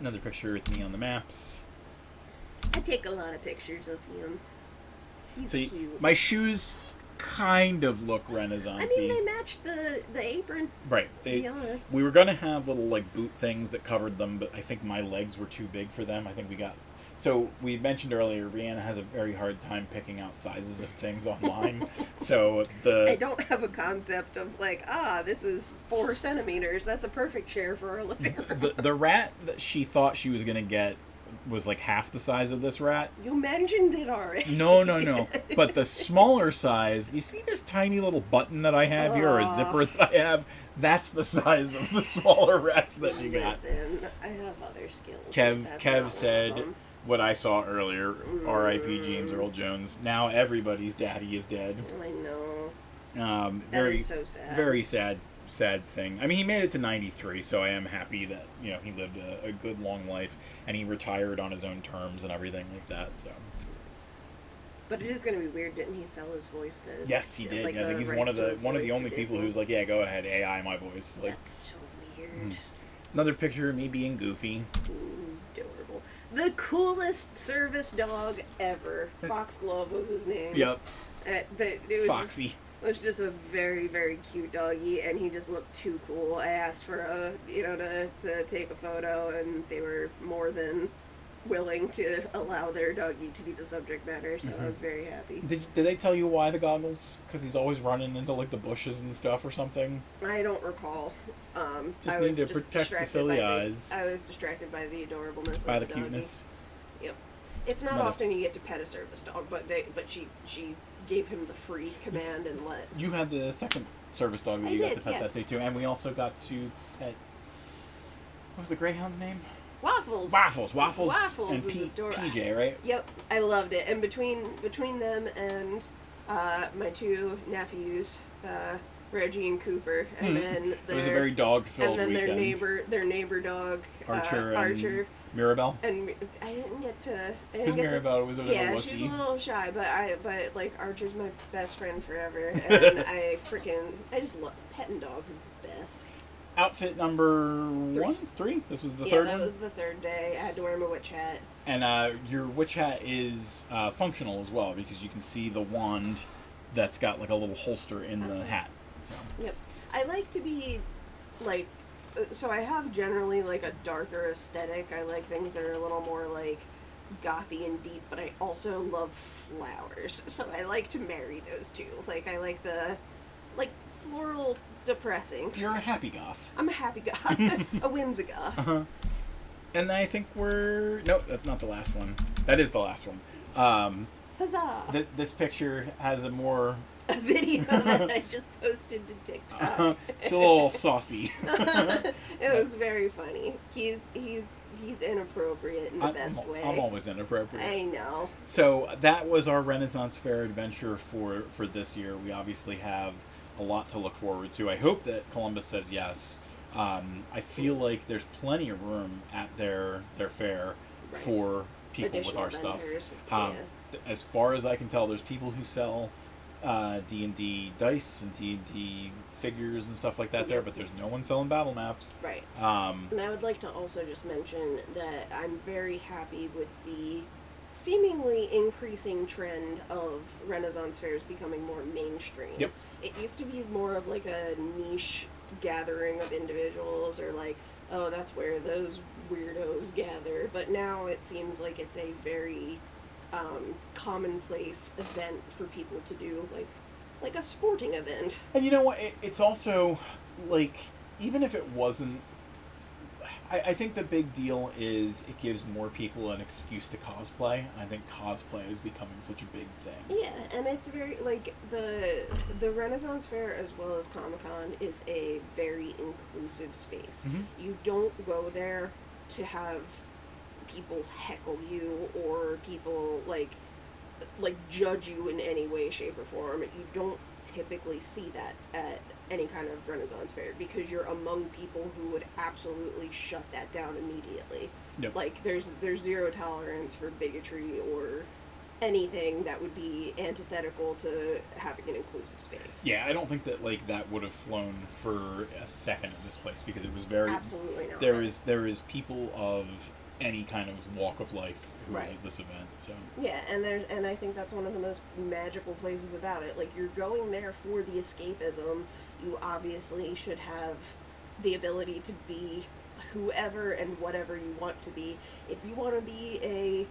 Another picture with me on the maps. I take a lot of pictures of him. He's So cute. my shoes kind of look Renaissance-y. I mean, they match the apron. Right. To be honest. We were gonna have little like boot things that covered them, but I think my legs were too big for them. I think we got. So we mentioned earlier, Rihanna has a very hard time picking out sizes of things online. So I don't have a concept of like, this is 4 centimeters. That's a perfect chair for a living room. the rat that she thought she was gonna get was like half the size of this rat. You mentioned it already. No. But the smaller size, you see this tiny little button that I have here, or a zipper that I have? That's the size of the smaller rats that you got. Listen, I have other skills. Kev said what I saw earlier, R.I.P. James Earl Jones. Now everybody's daddy is dead. I know. Very, that is so sad. Very sad thing. I mean, he made it to 93, so I am happy that, he lived a good long life, and he retired on his own terms and everything like that, so. But it is going to be weird, didn't he sell his voice to... Yes, he did. Like, I think he's one of the only people who's like, yeah, go ahead, AI my voice. Like, that's so weird. Another picture of me being goofy. Adorable. The coolest service dog ever. Foxglove was his name. Yep. It was Foxy. It was just a very, very cute doggy, and he just looked too cool. I asked for to take a photo, and they were more than willing to allow their doggy to be the subject matter, so I was very happy. Did they tell you why the goggles? Because he's always running into like the bushes and stuff or something? I don't recall. Just need to protect the silly eyes. I was distracted by the adorableness by of the doggy. cuteness. Yep. It's not often you get to pet a service dog, but she gave him the free command and let... You had the second service dog that you got to pet that day too, and we also got to pet... What was the greyhound's name? Waffles. Waffles and is adorable. PJ, right? Yep, I loved it. And between them and my 2 nephews, Reggie and Cooper, and then it was a very dog-filled weekend. And then their neighbor dog, Archer. Mirabelle. And I didn't get to. Because Mirabelle was a little wussy. Yeah, she's a little shy, but like Archer's my best friend forever, and I just love petting dogs is the best. Outfit number 3? This was the third one? Yeah, that was the third day. I had to wear my witch hat. And your witch hat is functional as well, because you can see the wand that's got like a little holster in the hat. So. Yep. I like to be like... So I have generally like a darker aesthetic. I like things that are a little more like gothy and deep, but I also love flowers. So I like to marry those two. Like I like the floral depressing. You're a happy goth. I'm a happy goth. A whimsigoth. Uh-huh. And I think nope, that's not the last one. That is the last one. Huzzah! This picture has a video that I just posted to TikTok. It's a little saucy. It was very funny. He's inappropriate in the best way. I'm always inappropriate. I know. So that was our Renaissance Fair adventure for this year. We obviously have a lot to look forward to. I hope that Columbus says yes. I feel like there's plenty of room at their fair for people additional with our vendors. stuff. As far as I can tell, there's people who sell D&D dice and D&D figures and stuff like that there, but there's no one selling battle maps. Right. And I would like to also just mention that I'm very happy with the seemingly increasing trend of Renaissance fairs becoming more mainstream. Yep. It used to be more of like a niche gathering of individuals, or like, oh, that's where those weirdos gather, but now it seems like it's a very commonplace event for people to do, like a sporting event. And you know what? It's also like, even if it wasn't, I think the big deal is it gives more people an excuse to cosplay. I think cosplay is becoming such a big thing. Yeah, and it's very, like, the Renaissance Fair as well as Comic-Con is a very inclusive space. Mm-hmm. You don't go there to have people heckle you or people, like judge you in any way, shape, or form. You don't typically see that at any kind of Renaissance Fair because you're among people who would absolutely shut that down immediately. Yep. Like, there's zero tolerance for bigotry or anything that would be antithetical to having an inclusive space. Yeah, I don't think that like that would have flown for a second at this place because it was very absolutely not. There is people of any kind of walk of life who right. is at this event. So yeah, and I think that's one of the most magical places about it. Like, you're going there for the escapism. You obviously should have the ability to be whoever and whatever you want to be. If you want to be a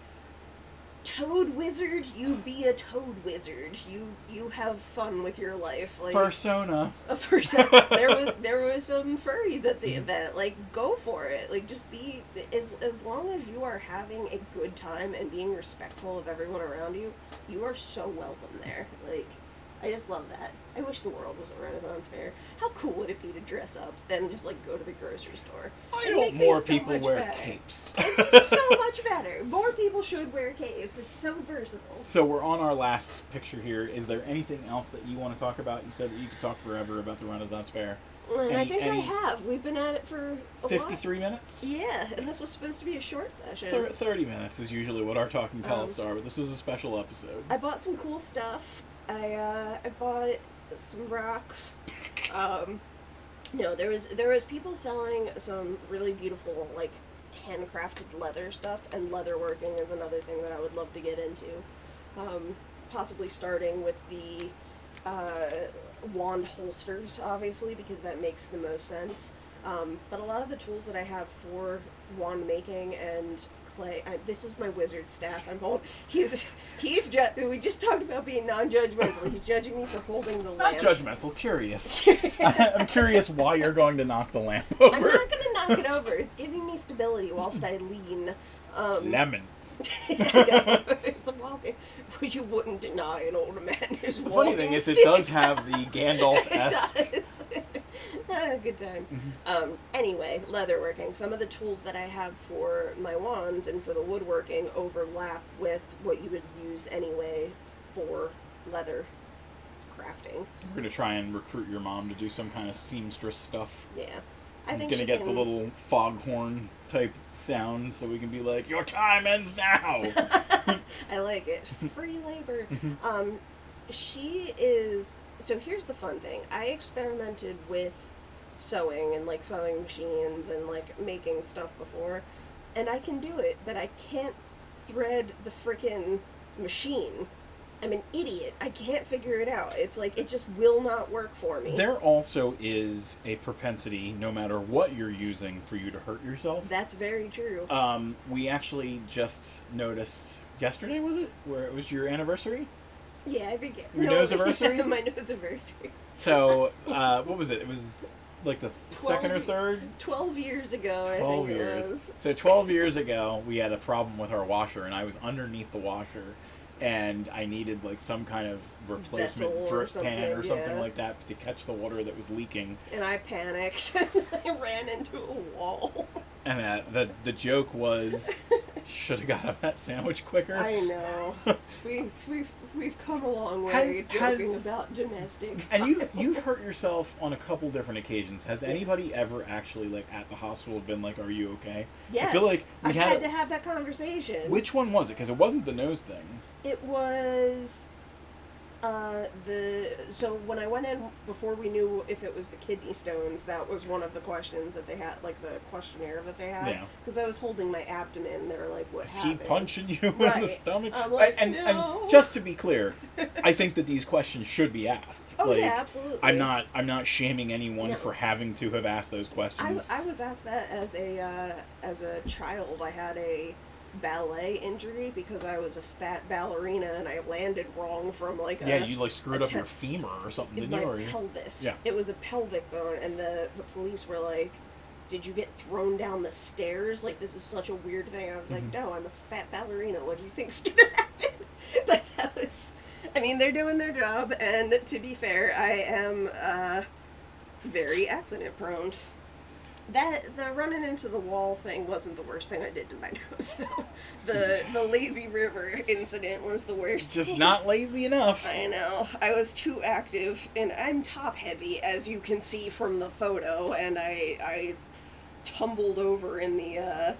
toad wizard, you be a toad wizard. You have fun with your life. Like, Fursona. There was some furries at the event. Like, go for it. Like, just be as long as you are having a good time and being respectful of everyone around you, you are so welcome there. Like, I just love that. I wish the world was a Renaissance Fair. How cool would it be to dress up and just, like, go to the grocery store? I hope more people wear capes. It'd be so much better. More people should wear capes. It's so versatile. So we're on our last picture here. Is there anything else that you want to talk about? You said that you could talk forever about the Renaissance Fair. And I think I have. We've been at it for a 53 minutes? Yeah, and this was supposed to be a short session. 30 minutes is usually what our Talking Tellest are, but this was a special episode. I bought some cool stuff. I bought some rocks. No, there was people selling some really beautiful, like, handcrafted leather stuff, and leatherworking is another thing that I would love to get into. Possibly starting with the wand holsters, obviously, because that makes the most sense. But a lot of the tools that I have for wand making and clay, this is my wizard staff. We just talked about being non-judgmental. He's judging me for holding the lamp. Not judgmental, curious. I'm curious why you're going to knock the lamp over. I'm not going to knock it over. It's giving me stability whilst I lean. Lemon. It's a wild thing. But you wouldn't deny an older man who's The funny thing is, it does have the Gandalf-esque. It does. Good times. Mm-hmm. Anyway, leatherworking. Some of the tools that I have for my wands and for the woodworking overlap with what you would use anyway for leather crafting. We're going to try and recruit your mom to do some kind of seamstress stuff. Yeah. I think going to get the little foghorn type sound so we can be like, your time ends now! I like it. Free labor. She is... So here's the fun thing. I experimented with sewing and, like, sewing machines and, like, making stuff before, and I can do it, but I can't thread the frickin' machine. I'm an idiot. I can't figure it out. It's like, it just will not work for me. There also is a propensity, no matter what you're using, for you to hurt yourself. That's very true. We actually just noticed, yesterday was it? Where it was your anniversary? Yeah, I forget. Your nose-anniversary? My nose-anniversary. So, what was it? It was like the second or third? 12 years ago, 12 I think years. it was. So 12 years ago, we had a problem with our washer, and I was underneath the washer, and I needed like some kind of replacement drip pan or something like that to catch the water that was leaking. And I panicked. I ran into a wall. And the joke was, should have got him that sandwich quicker. I know. We've come a long way joking about domestic. And you've hurt yourself on a couple different occasions. Has anybody ever actually, like, at the hospital been like, "Are you okay?" Yes. I feel like I've had to have that conversation. Which one was it? Because it wasn't the nose thing. It was so when I went in before we knew if it was the kidney stones, that was one of the questions that they had, like the questionnaire that they had. Yeah. Because I was holding my abdomen, they were like, "What happened? Is he punching you in the stomach?" I'm like, and just to be clear, I think that these questions should be asked. Oh, like, yeah, absolutely. I'm not shaming anyone for having to have asked those questions. I was asked that as a child. I had a ballet injury because I was a fat ballerina and I landed wrong from like you like screwed up your femur or something, didn't you? My pelvis. Yeah. It was a pelvic bone, and the police were like, did you get thrown down the stairs? Like, this is such a weird thing. I was like, no, I'm a fat ballerina. What do you think's going to happen? But that was, I mean, they're doing their job. And to be fair, I am very accident prone. The running into the wall thing wasn't the worst thing I did to my nose, though. The lazy river incident was the worst. Just thing. not lazy enough. I know. I was too active, and I'm top heavy, as you can see from the photo, and I tumbled over in the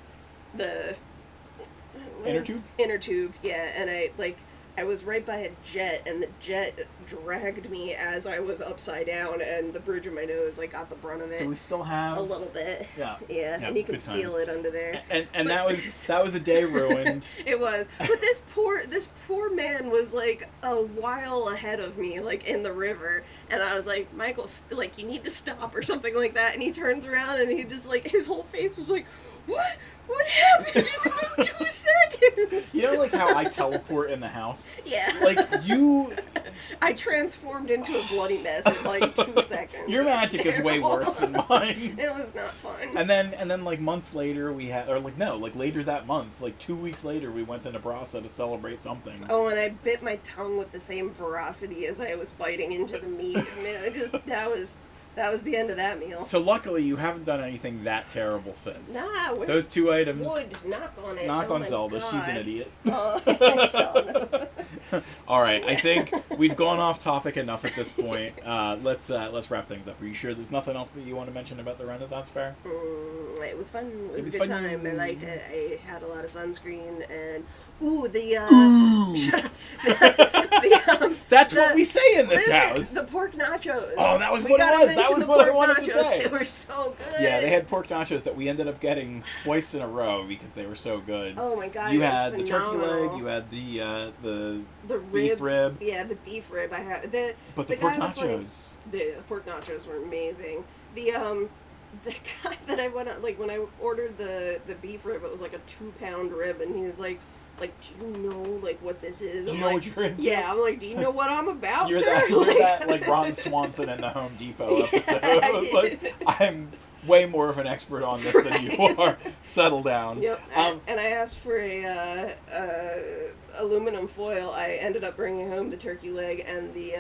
Inner tube? Inner tube, yeah, and I was right by a jet, and the jet dragged me as I was upside down, and the bridge of my nose got the brunt of it. Do we still have a little bit? Yeah, and you can feel it under there. And that was a day ruined. It was, but this poor man was a while ahead of me, in the river, and I was like, Michael, you need to stop or something like that, and he turns around and he just his whole face was like, what? What happened? It's been 2 seconds. You know, how I teleport in the house? Yeah. I transformed into a bloody mess in 2 seconds. Your magic is way worse than mine. It was not fun. And then months later we had, later that month, 2 weeks later we went to Nebraska to celebrate something. Oh, and I bit my tongue with the same ferocity as I was biting into the meat. And that was the end of that meal. So luckily you haven't done anything that terrible since. Nah, those 2 items. Wood, knock on it. Knock on Zelda. God. She's an idiot. Oh, All right, I think we've gone off topic enough at this point. Let's wrap things up. Are you sure there's nothing else that you want to mention about the Renaissance Fair? It was fun. It was a fun. good time. I liked it. I had a lot of sunscreen and That's what we say in this house. The pork nachos. Oh, that was what it was. That was what I wanted to say. They were so good. Yeah, they had pork nachos that we ended up getting twice in a row because they were so good. Oh my god! You had the turkey leg. You had the beef rib. Yeah, the beef rib. I had But the pork nachos. The pork nachos were amazing. The guy that I went on, when I ordered the beef rib, it was a 2-pound rib, and he was like, do you know what this is? Do you know what you're into? Yeah, I'm like, do you know what I'm about, you're sir? You're that Ron Swanson in the Home Depot episode. I'm way more of an expert on this than you are. Settle down. Yep. And I asked for a aluminum foil. I ended up bringing home the turkey leg and the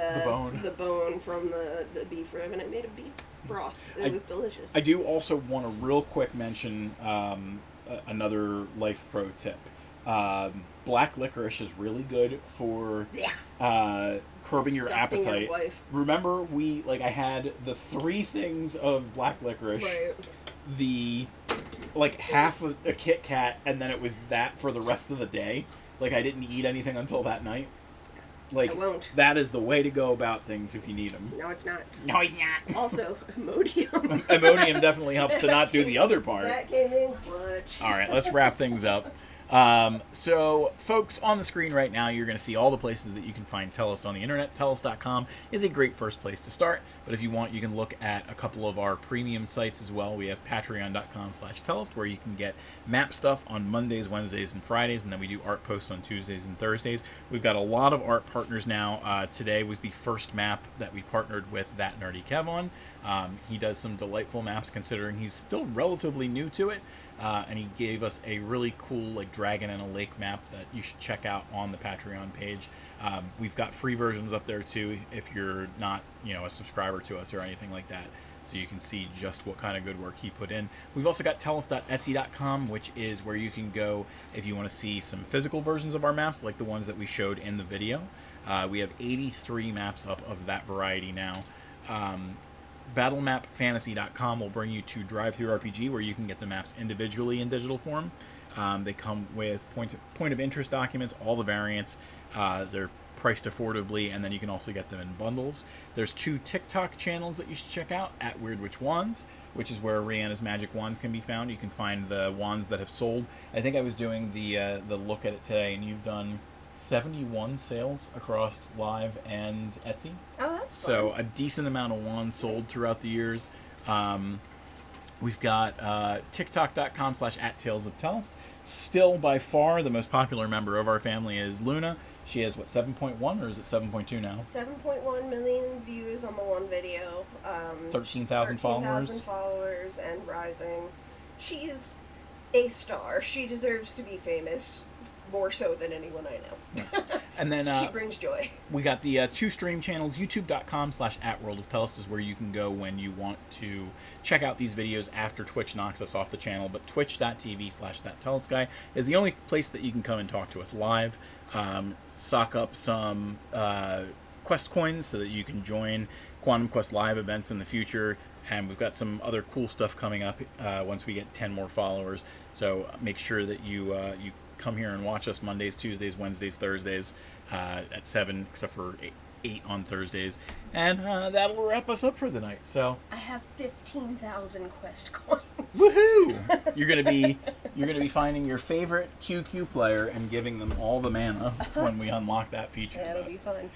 bone from the beef rib, and I made a beef broth. It was delicious. I do also want to real quick mention another Life Pro tip. Black licorice is really good for curbing your appetite. Your Remember, I had the 3 things of black licorice, right. The half of a Kit Kat, and then it was that for the rest of the day. I didn't eat anything until that night. I won't. That is the way to go about things if you need them. No, it's not. No, it's not. Also, Imodium. Imodium definitely helps to not do the other part. That came in clutch. All right, let's wrap things up. So, folks, on the screen right now, you're going to see all the places that you can find Tellest on the internet. Tellest.com is a great first place to start, but if you want, you can look at a couple of our premium sites as well. We have patreon.com/Tellest, where you can get map stuff on Mondays, Wednesdays, and Fridays, and then we do art posts on Tuesdays and Thursdays. We've got a lot of art partners now. Today was the first map that we partnered with That Nerdy Kev on. He does some delightful maps, considering he's still relatively new to it. And he gave us a really cool dragon and a lake map that you should check out on the Patreon page. We've got free versions up there too if you're not a subscriber to us or anything like that, so you can see just what kind of good work he put in. We've also got tellest.etsy.com, which is where you can go if you want to see some physical versions of our maps like the ones that we showed in the video. We have 83 maps up of that variety now. BattleMapFantasy.com will bring you to Drive-Thru RPG, where you can get the maps individually in digital form. They come with point of interest documents, all the variants. They're priced affordably, and then you can also get them in bundles. There's 2 TikTok channels that you should check out, at Weird Witch Wands, which is where Rihanna's magic wands can be found. You can find the wands that have sold. I think I was doing the look at it today, and you've done 71 sales across Live and Etsy. Oh, that's fun. So a decent amount of wands sold throughout the years. We've got TikTok.com/@TalesOfTellest. Still, by far, the most popular member of our family is Luna. She has, 7.1, or is it 7.2 now? 7.1 million views on the one video. 13,000 followers. 13,000 followers and rising. She's a star. She deserves to be famous more so than anyone I know. Yeah. And then she brings joy. We got the two stream channels. YouTube.com/@WorldOfTellest is where you can go when you want to check out these videos after Twitch knocks us off the channel. But Twitch.tv/ThatTellestGuy is the only place that you can come and talk to us live. Sock up some Quest coins so that you can join Quantum Quest live events in the future. And we've got some other cool stuff coming up once we get 10 more followers. So make sure that you come here and watch us Mondays, Tuesdays, Wednesdays, Thursdays at 7, except for 8 on Thursdays. And that'll wrap us up for the night. So I have 15,000 Quest coins. Woohoo! You're gonna be finding your favorite QQ player and giving them all the mana when we unlock that feature. That'll be fun.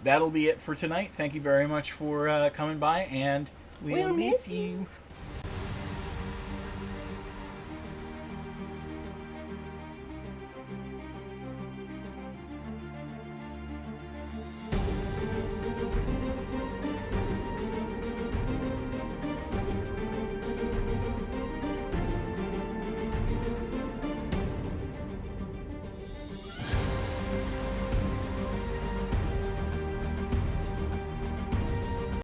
That'll be it for tonight. Thank you very much for coming by, and we'll miss you.